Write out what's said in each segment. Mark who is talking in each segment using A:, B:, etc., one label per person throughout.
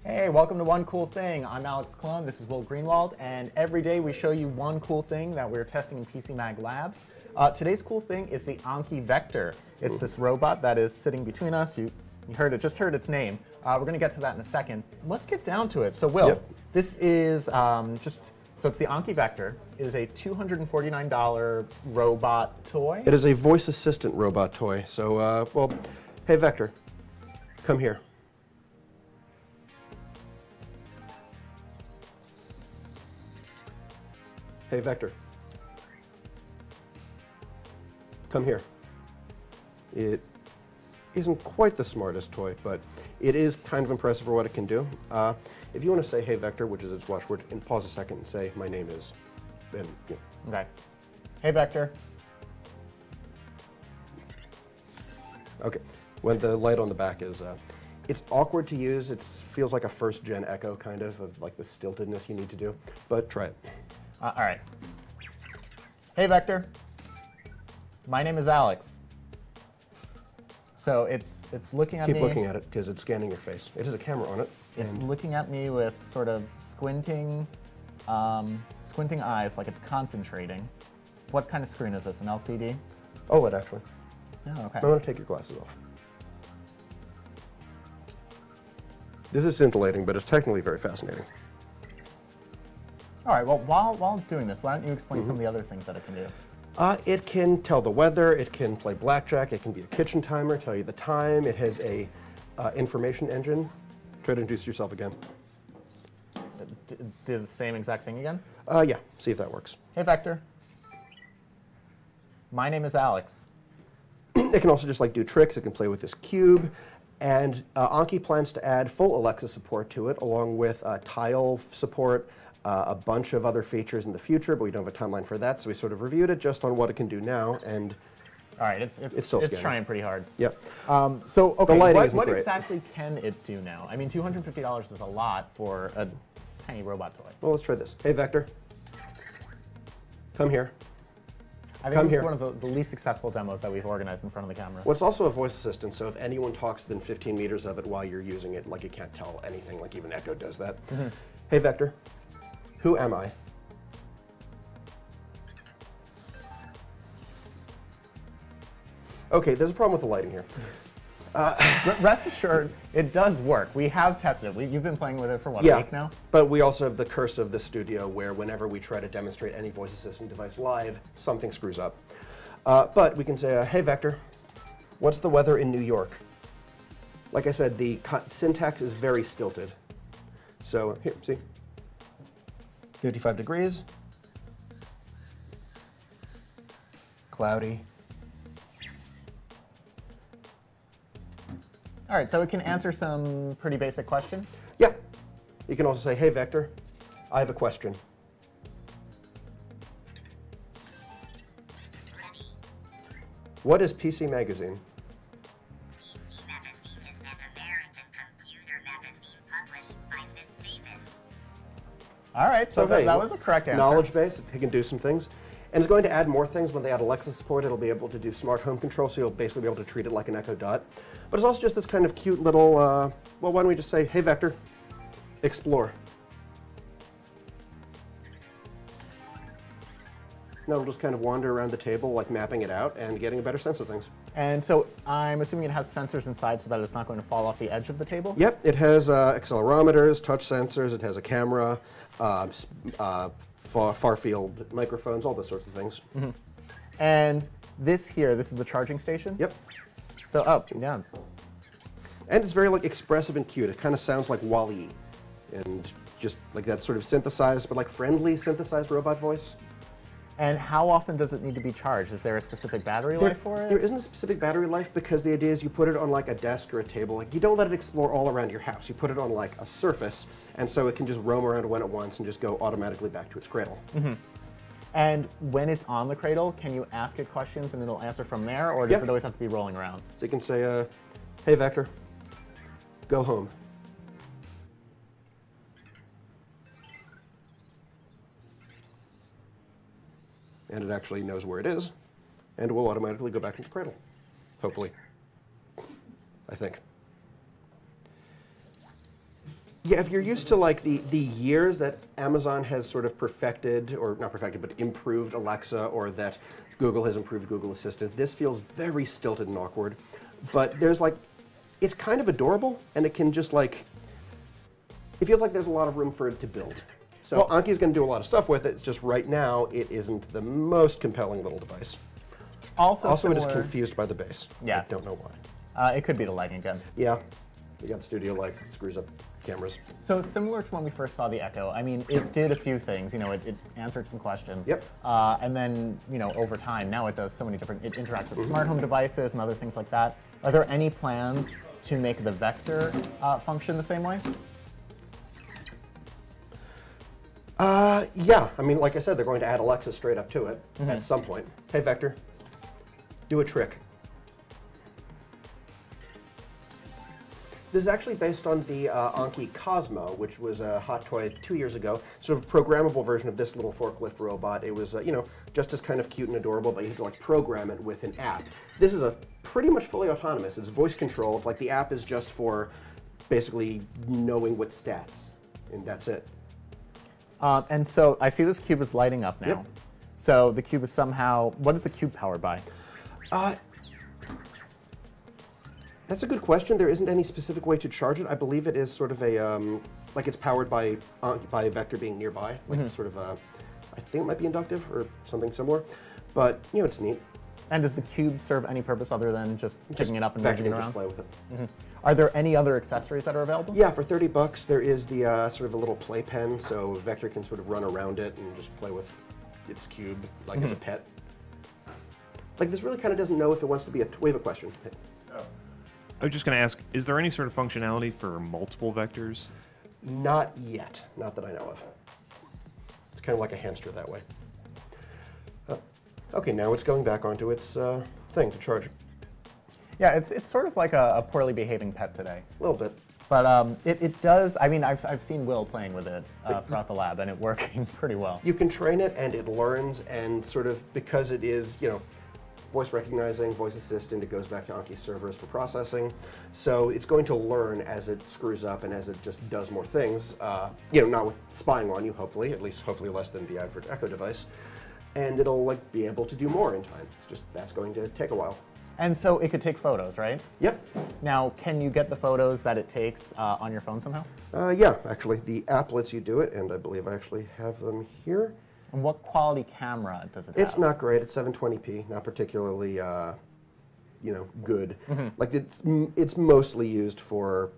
A: Hey, welcome to One Cool Thing. I'm Alex Clone, this is Will Greenwald, and every day we show you one cool thing that we're testing in PC Mag Labs. Today's cool thing is the Anki Vector. It's this robot that is sitting between us. You heard it, just heard its name. We're going to get to that in a second. Let's get down to it. So Will, this is so it's the Anki Vector. It is a $249 robot toy.
B: It is a voice assistant robot toy. So, well, hey Vector, come here. Hey Vector, come here. It isn't quite the smartest toy, but it is kind of impressive for what it can do. If you want to say hey Vector, which is its watchword, and pause a second and say my name is, then yeah.
A: Okay. Hey Vector.
B: Okay. When the light on the back is, it's awkward to use. It feels like a first-gen Echo kind of like the stiltedness you need to do, but try it.
A: All right. Hey Vector. My name is Alex. So it's looking at me.
B: Keep looking at it because it's scanning your face. It has a camera on it.
A: It's looking at me with sort of squinting eyes, like it's concentrating. What kind of screen is this? An LCD?
B: OLED, actually.
A: Oh, okay.
B: I'm going to take your glasses off. This is scintillating, but it's technically very fascinating.
A: All right. Well, while it's doing this, why don't you explain some of the other things that it can do?
B: It can tell the weather. It can play blackjack. It can be a kitchen timer, tell you the time. It has a information engine. Try to introduce yourself again.
A: Do the same exact thing again?
B: Yeah, see if that works.
A: Hey Vector. My name is Alex.
B: It can also just like do tricks. It can play with this cube. And Anki plans to add full Alexa support to it, along with tile support, a bunch of other features in the future, but we don't have a timeline for that. So we sort of reviewed it just on what it can do now, and
A: all right, it's trying pretty hard.
B: Yep.
A: So okay,
B: the lighting isn't
A: what
B: great.
A: exactly can it do now? I mean, $250 is a lot for a tiny robot toy.
B: Well, let's try this. Hey Vector, come here.
A: I think this is one of the least successful demos that we've organized in front of the camera.
B: Well, it's also a voice assistant, so if anyone talks within 15 meters of it while you're using it, like it can't tell anything, like even Echo does that. Hey Vector, who am I? Okay, there's a problem with the lighting here.
A: Rest assured, it does work. We have tested it. You've been playing with it for what, a week now?
B: But we also have the curse of the studio where whenever we try to demonstrate any voice assistant device live, something screws up. But we can say, hey Vector, what's the weather in New York? Like I said, the syntax is very stilted. So here, see? 55 degrees. Cloudy.
A: All right, so it can answer some pretty basic questions?
B: Yeah. You can also say, hey Vector, I have a question.
C: Ready.
B: What is PC Magazine?
C: PC Magazine is an American computer magazine published by Sid Davis.
A: All right, so
B: hey,
A: that was a correct answer.
B: Knowledge base, it can do some things. And it's going to add more things when they add Alexa support. It'll be able to do smart home control, so you'll basically be able to treat it like an Echo Dot. But it's also just this kind of cute little, well, why don't we just say, hey Vector, explore. Now it'll just kind of wander around the table, like mapping it out and getting a better sense of things.
A: And so I'm assuming it has sensors inside so that it's not going to fall off the edge of the table?
B: Yep, it has accelerometers, touch sensors, it has a camera, far field microphones, all those sorts of things.
A: And this here, this is the charging station?
B: Yep.
A: So up and down.
B: And it's very like expressive and cute. It kind of sounds like Wall-E, and just like that sort of synthesized, but like friendly synthesized robot voice.
A: And how often does it need to be charged? Is there a specific battery life for it?
B: There isn't a specific battery life because the idea is you put it on like a desk or a table. Like you don't let it explore all around your house. You put it on like a surface, and so it can just roam around when it wants and just go automatically back to its cradle.
A: And when it's on the cradle, can you ask it questions and it'll answer from there, or does it always have to be rolling around?
B: So you can say, hey Vector, go home. And it actually knows where it is, and it will automatically go back into the cradle, hopefully, I think. Yeah, if you're used to like the years that Amazon has sort of perfected, or not perfected, but improved Alexa, or that Google has improved Google Assistant, this feels very stilted and awkward. But there's like, it's kind of adorable, and it can just like, it feels like there's a lot of room for it to build. So
A: Well,
B: Anki's going to do a lot of stuff with it. It's just right now it isn't the most compelling little device. Also, it is confused by the base.
A: Yeah.
B: I don't know why.
A: It could be the lighting again.
B: Yeah, we got studio lights. It screws up cameras.
A: So similar to when we first saw the Echo, I mean, it did a few things. You know, it answered some questions.
B: Yep.
A: And then, you know, over time, now it does so many different. It interacts with smart home devices and other things like that. Are there any plans to make the Vector function the same way?
B: Yeah. I mean, like I said, they're going to add Alexa straight up to it at some point. Hey, Vector, do a trick. This is actually based on the Anki Cosmo, which was a hot toy 2 years ago. Sort of a programmable version of this little forklift robot. It was, you know, just as kind of cute and adorable, but you had to like program it with an app. This is a pretty much fully autonomous. It's voice controlled. Like the app is just for basically knowing what stats, and that's it.
A: And so I see this cube is lighting up now.
B: Yep.
A: So the cube is somehow. What is the cube powered by?
B: That's a good question. There isn't any specific way to charge it. I believe it is sort of a, like it's powered by a Vector being nearby. Like sort of a, I think it might be inductive or something similar. But, you know, it's neat.
A: And does the cube serve any purpose other than just picking it up and
B: Vector
A: moving it
B: can
A: around?
B: just play with it.
A: Are there any other accessories that are available?
B: Yeah, for 30 bucks, there is the sort of a little playpen, so Vector can sort of run around it and just play with its cube, like as a pet. Like, this really kind of doesn't know if it wants to be a, we have a question.
D: I was just going to ask, is there any sort of functionality for multiple vectors?
B: Not yet, not that I know of. It's kind of like a hamster that way. Okay, now it's going back onto its thing to charge.
A: Yeah, it's sort of like a poorly behaving pet today.
B: A little bit.
A: But it does, I mean, I've seen Will playing with it throughout the lab, and it working pretty well.
B: You can train it, and it learns, and sort of, because it is, you know, voice recognizing, voice assistant, it goes back to Anki's servers for processing. So it's going to learn as it screws up and as it just does more things, you know, not with spying on you, hopefully, at least hopefully less than the average Echo device. And it'll like be able to do more in time. It's just, that's going to take a while.
A: And so it could take photos, right?
B: Yep.
A: Now, can you get the photos that it takes on your phone somehow?
B: Yeah, actually, the app lets you do it, and I believe I actually have them here.
A: And what quality camera does it have?
B: It's not great. It's 720p, not particularly, you know, good. Like it's mostly used for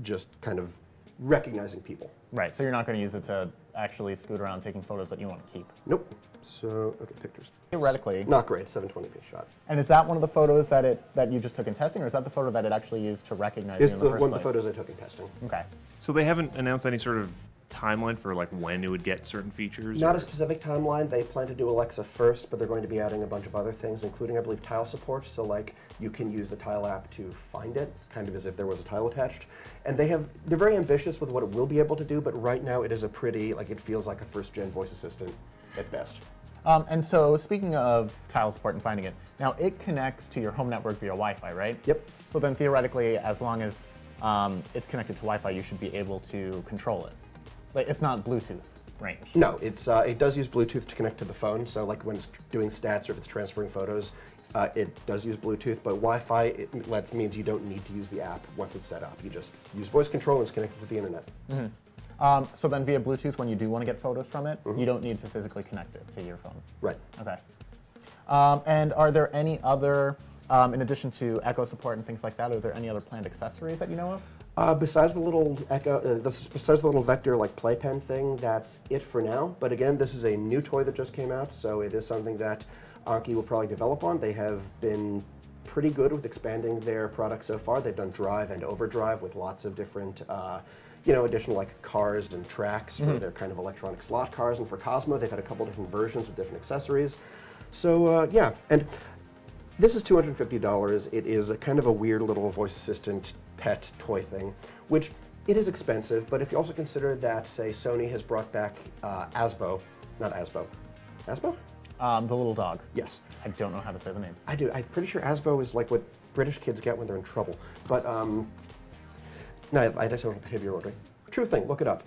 B: just kind of recognizing people.
A: Right, so you're not going to use it to actually scoot around taking photos that you want to keep.
B: Nope. So, okay, pictures.
A: Theoretically.
B: Not great. 720p shot.
A: And is that one of the photos that you just took in testing, or is that the photo that it actually used to recognize
B: It's
A: you in the first
B: one
A: place?
B: of the photos I took in testing.
A: Okay.
D: So they haven't announced any sort of timeline for like when it would get certain features?
B: Not
D: or?
B: a specific timeline. They plan to do Alexa first, but they're going to be adding a bunch of other things, including, I believe, tile support. So, like, you can use the tile app to find it, kind of as if there was a tile attached. And they're very ambitious with what it will be able to do, but right now it is a pretty, like, it feels like a first-gen voice assistant at best.
A: And so, speaking of tile support and finding it, now it connects to your home network via Wi-Fi, right?
B: Yep.
A: So then, theoretically, as long as it's connected to Wi-Fi, you should be able to control it. Like, it's not Bluetooth range.
B: No, it does use Bluetooth to connect to the phone. So, like, when it's doing stats or if it's transferring photos, it does use Bluetooth. But Wi-Fi means you don't need to use the app once it's set up. You just use voice control and it's connected to the internet.
A: So then, via Bluetooth, when you do want to get photos from it, you don't need to physically connect it to your phone.
B: Right.
A: Okay. And are there any other, in addition to Echo support and things like that, are there any other planned accessories that you know of?
B: Besides the little Echo, besides the little Vector like playpen thing, that's it for now. But again, this is a new toy that just came out, so it is something that Anki will probably develop on. They have been pretty good with expanding their product so far. They've done drive and overdrive with lots of different, you know, additional like cars and tracks for their kind of electronic slot cars. And for Cosmo, they've had a couple different versions with different accessories. So yeah, and this is $250. It is a kind of a weird little voice assistant pet toy thing, which it is expensive, but if you also consider that, say, Sony has brought back Asbo, not Asbo, Asbo?
A: The little dog.
B: Yes.
A: I don't know how to say the name.
B: I do. I'm pretty sure Asbo is like what British kids get when they're in trouble. But, no, I just have a behavior ordering. true thing. Look it up.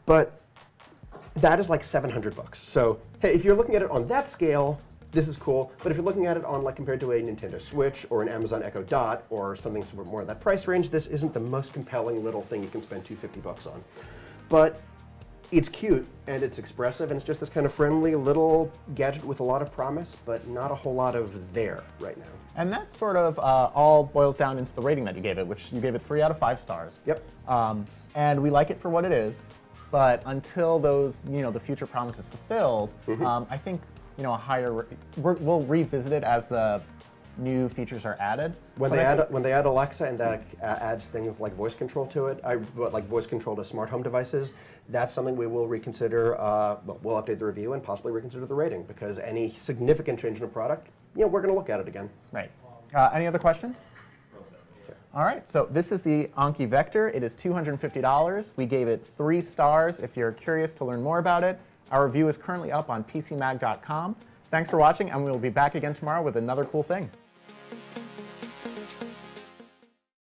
B: But that is like $700. So hey, if you're looking at it on that scale, this is cool. But if you're looking at it on like compared to a Nintendo Switch or an Amazon Echo Dot or something more in that price range, this isn't the most compelling little thing you can spend $250 on. But it's cute and it's expressive and it's just this kind of friendly little gadget with a lot of promise, but not a whole lot of there right now.
A: And that sort of all boils down into the rating that you gave it, which you gave it 3 out of 5 stars.
B: Yep.
A: And we like it for what it is, but until those, the future promise is fulfilled, I think, a higher. We'll revisit it as the new features are added.
B: When they add Alexa and that adds things like voice control to it, like voice control to smart home devices, that's something we will reconsider. We'll update the review and possibly reconsider the rating because any significant change in a product, we're going to look at it again.
A: Right. Any other questions? All right, so this is the Anki Vector. It is $250. We gave it 3 stars. If you're curious to learn more about it, our review is currently up on PCMag.com. Thanks for watching, and we will be back again tomorrow with another cool thing.